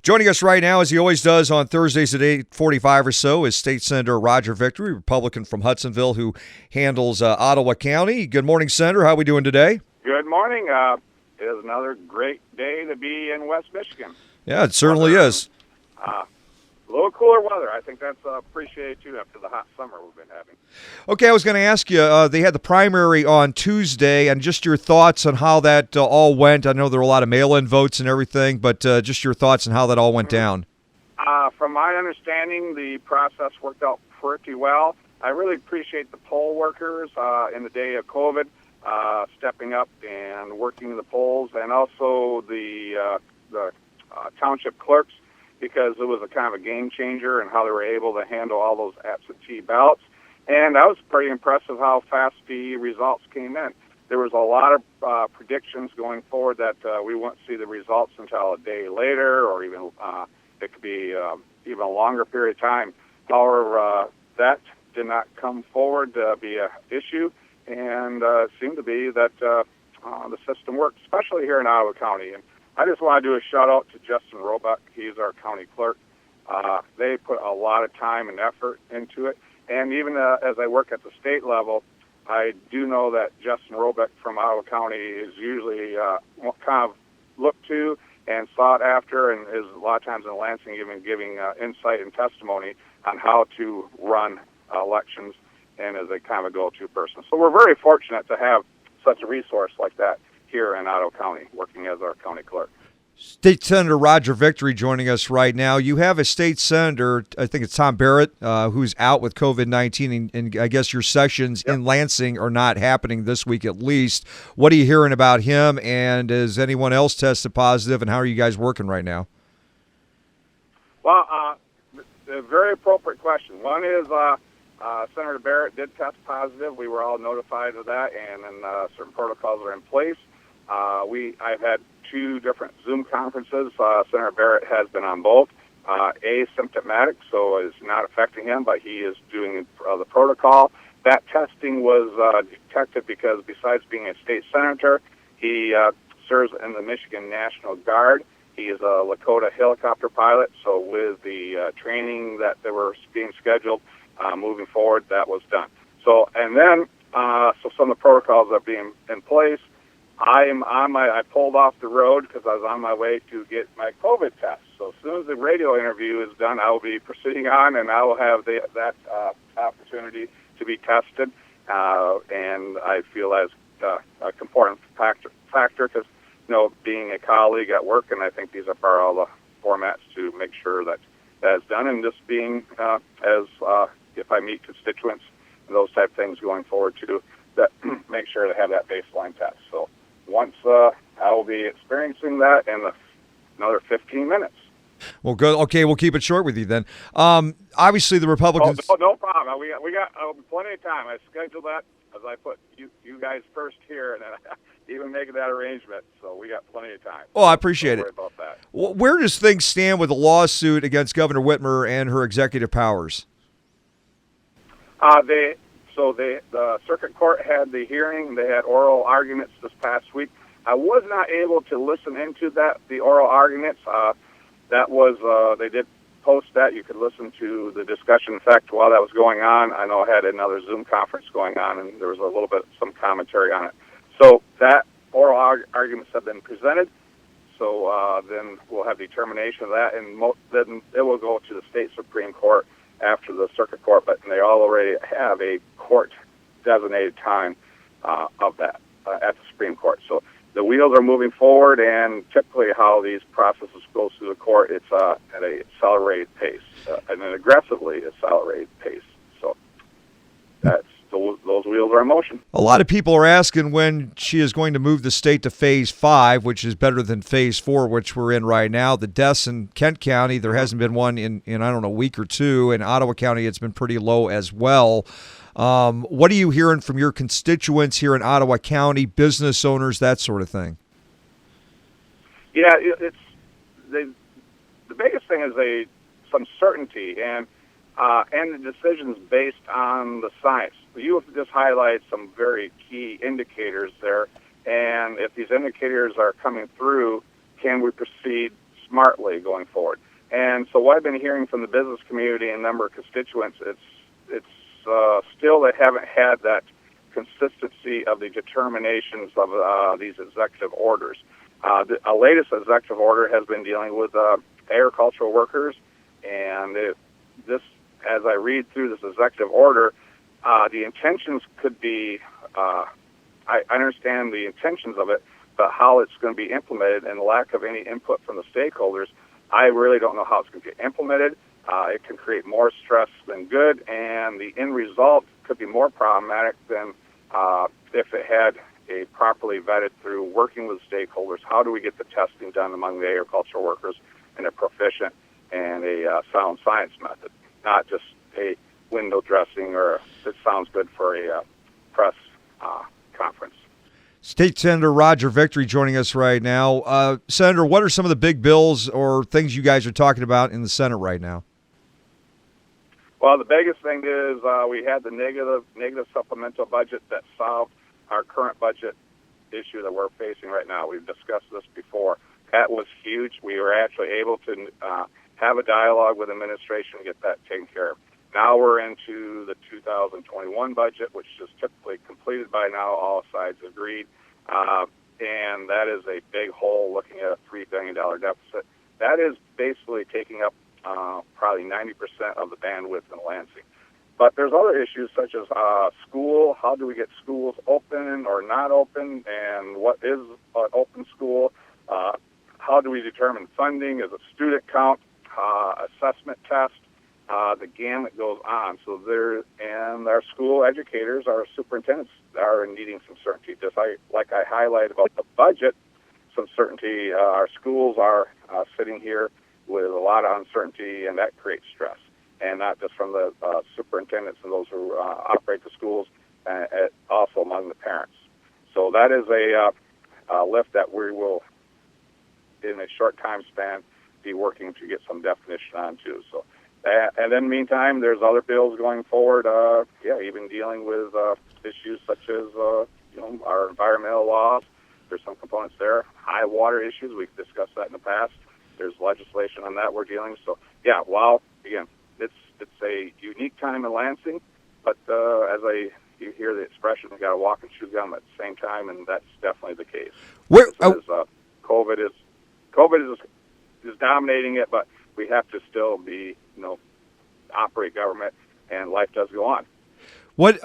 Joining us right now, as he always does on Thursdays at 8:45 or so, is State Senator Roger Victory, Republican from Hudsonville, who handles Ottawa County. Good morning, Senator. How are we doing today? Good morning. It is another great day to be in West Michigan. Yeah, it certainly is. A little cooler weather. I think that's appreciated, too, after the hot summer we've been having. Okay, I was going to ask you, they had the primary on Tuesday, and just your thoughts on how that all went. I know there were a lot of mail-in votes and everything, but just your thoughts on how that all went down. From my understanding, the process worked out pretty well. I really appreciate the poll workers in the day of COVID stepping up and working the polls, and also the township clerks, because it was a kind of a game changer in how they were able to handle all those absentee ballots. And I was pretty impressed with how fast the results came in. There was a lot of predictions going forward that we wouldn't see the results until a day later, or even it could be even a longer period of time. However, that did not come forward to be an issue, and it seemed to be that the system worked, especially here in Ottawa County. And I just want to do a shout-out to Justin Roebuck. He's our county clerk. They put a lot of time and effort into it. And even as I work at the state level, I do know that Justin Roebuck from Ottawa County is usually kind of looked to and sought after, and is a lot of times in Lansing even giving insight and testimony on how to run elections, and as a kind of a go-to person. So we're very fortunate to have such a resource like that here in Ottawa County, working as our county clerk. State Senator Roger Victory joining us right now. You have a state senator, I think it's Tom Barrett, who's out with COVID-19, and I guess your sessions in Lansing are not happening this week at least. What are you hearing about him, and has anyone else tested positive, and how are you guys working right now? Well, a very appropriate question. One is Senator Barrett did test positive. We were all notified of that, and then certain protocols are in place. I've had 2 different Zoom conferences. Senator Barrett has been on both. Asymptomatic, so it's not affecting him, but he is doing the protocol. That testing was detected because besides being a state senator, he serves in the Michigan National Guard. He is a Lakota helicopter pilot, so with the training that they were being scheduled moving forward, that was done. So, and then, so some of the protocols are being in place. I pulled off the road because I was on my way to get my COVID test. So as soon as the radio interview is done, I will be proceeding on, and I will have that opportunity to be tested. And I feel that's an important factor because, being a colleague at work, and I think these are all the formats to make sure that is done, and just being if I meet constituents and those type of things going forward too, that make sure to have that baseline test. So once I will be experiencing that in another 15 minutes. Well, good. Okay, we'll keep it short with you then. Obviously, the Republicans. Oh, no problem. We got plenty of time. I scheduled that as I put you guys first here, and then even making that arrangement. So we got plenty of time. Oh, I appreciate Don't it. worry about that. Well, where does things stand with the lawsuit against Governor Whitmer and her executive powers? The circuit court had the hearing. They had oral arguments this past week. I was not able to listen into the oral arguments. That was they did post that. You could listen to the discussion. In fact, while that was going on, I know I had another Zoom conference going on, and there was a little bit some commentary on it. So that oral arguments have been presented. So then we'll have determination of that, and then it will go to the state Supreme Court after the circuit court, but they already have a court-designated time of that at the Supreme Court. So the wheels are moving forward, and typically how these processes go through the court, it's at an accelerated pace, and an aggressively accelerated pace. So that's those wheels are in motion. A lot of people are asking when she is going to move the state to Phase 5, which is better than Phase 4, which we're in right now. The deaths in Kent County, there hasn't been one in I don't know, a week or two. In Ottawa County, it's been pretty low as well. What are you hearing from your constituents here in Ottawa County, business owners, that sort of thing? Yeah, it's the biggest thing is some certainty and the decisions based on the science. You have just highlighted some very key indicators there, and if these indicators are coming through, can we proceed smartly going forward. And so what I've been hearing from the business community and a number of constituents, it's still they haven't had that consistency of the determinations of these executive orders. The latest executive order has been dealing with agricultural workers, and this, as I read through this executive order, the intentions could be, I understand the intentions of it, but how it's going to be implemented and the lack of any input from the stakeholders, I really don't know how it's going to get implemented. It can create more stress than good, and the end result could be more problematic than if it had a properly vetted through working with stakeholders. How do we get the testing done among the agricultural workers in a proficient and a sound science method, not just a window dressing or it sounds good for a press conference. State Senator Roger Victory joining us right now. Senator, what are some of the big bills or things you guys are talking about in the Senate right now? Well, the biggest thing is we had the negative supplemental budget that solved our current budget issue that we're facing right now. We've discussed this before. That was huge. We were actually able to have a dialogue with administration and get that taken care of. Now we're into the 2021 budget, which is typically completed by now. All sides agreed. And that is a big hole, looking at a $3 billion deficit. That is basically taking up probably 90% of the bandwidth in Lansing. But there's other issues such as school. How do we get schools open or not open? And what is an open school? How do we determine funding? Is it student count, assessment test? The gamut goes on. So and our school educators, our superintendents are needing some certainty. Just like I highlighted about the budget, some certainty. Our schools are sitting here with a lot of uncertainty, and that creates stress. And not just from the superintendents and those who operate the schools, also among the parents. So that is a lift that we will, in a short time span, be working to get some definition on too. So, and then meantime, there's other bills going forward. Even dealing with issues such as our environmental laws. There's some components there. High water issues. We've discussed that in the past. There's legislation on that we're dealing. So again, it's a unique time in Lansing, but you hear the expression, you got to walk and chew gum at the same time, and that's definitely the case. COVID is dominating it, but we have to still be, operate government, and life does go on. What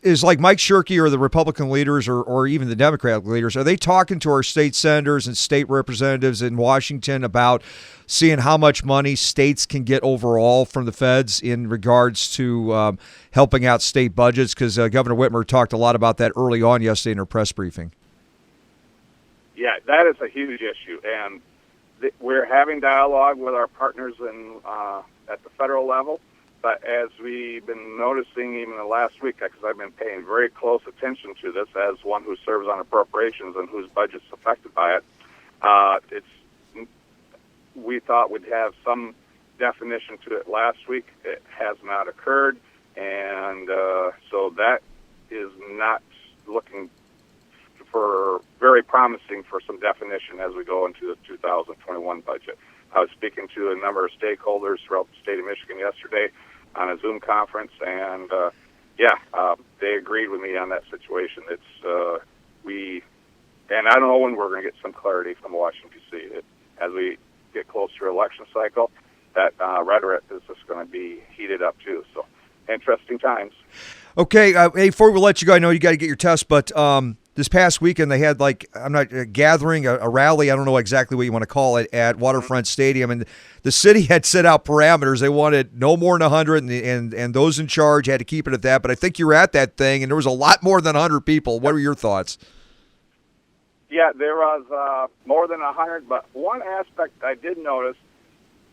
is like Mike Shirkey or the Republican leaders or even the Democratic leaders, are they talking to our state senators and state representatives in Washington about seeing how much money states can get overall from the feds in regards to helping out state budgets? Because Governor Whitmer talked a lot about that early on yesterday in her press briefing. Yeah, that is a huge issue, and we're having dialogue with our partners at the federal level. But as we've been noticing even the last week, because I've been paying very close attention to this as one who serves on appropriations and whose budget's affected by it, we thought we'd have some definition to it last week. It has not occurred, and so that is not looking for very promising for some definition as we go into the 2021 budget. I was speaking to a number of stakeholders throughout the state of Michigan yesterday on a Zoom conference, and they agreed with me on that situation. And I don't know when we're going to get some clarity from Washington, D.C. As we get closer to election cycle, that rhetoric is just going to be heated up too. So, interesting times. Okay, hey, before we let you go, I know you got to get your test, but this past weekend they had a gathering, a rally, I don't know exactly what you want to call it, at Waterfront Stadium, and the city had set out parameters. They wanted no more than 100, and those in charge had to keep it at that. But I think you were at that thing, and there was a lot more than 100 people. What were your thoughts? Yeah, there was more than 100, but one aspect I did notice,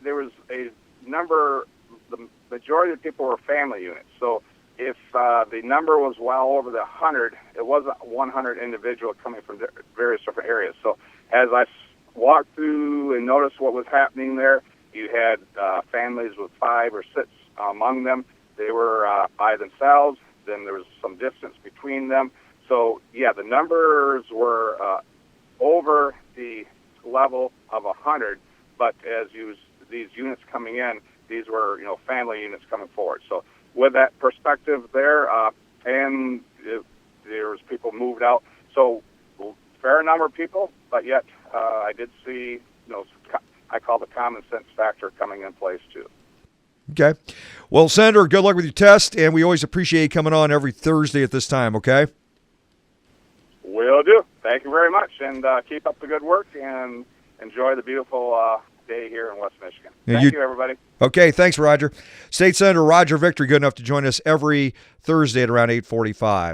there was a number, the majority of the people were family units. So if the number was well over the 100, it wasn't 100 individuals coming from various different areas. So as I walked through and noticed what was happening there, you had families with 5 or 6 among them. They were by themselves. Then there was some distance between them. So, the numbers were over the level of 100, but these units coming in, these were, family units coming forward. So with that perspective there, and there was people moved out. So fair number of people, but yet I did see, I call the common sense factor coming in place too. Okay. Well, Senator, good luck with your test, and we always appreciate you coming on every Thursday at this time, okay? Will do. Thank you very much, and keep up the good work, and enjoy the beautiful day here in West Michigan. Thank you, everybody. Okay, thanks, Roger. State Senator Roger Victory, good enough to join us every Thursday at around 8:45.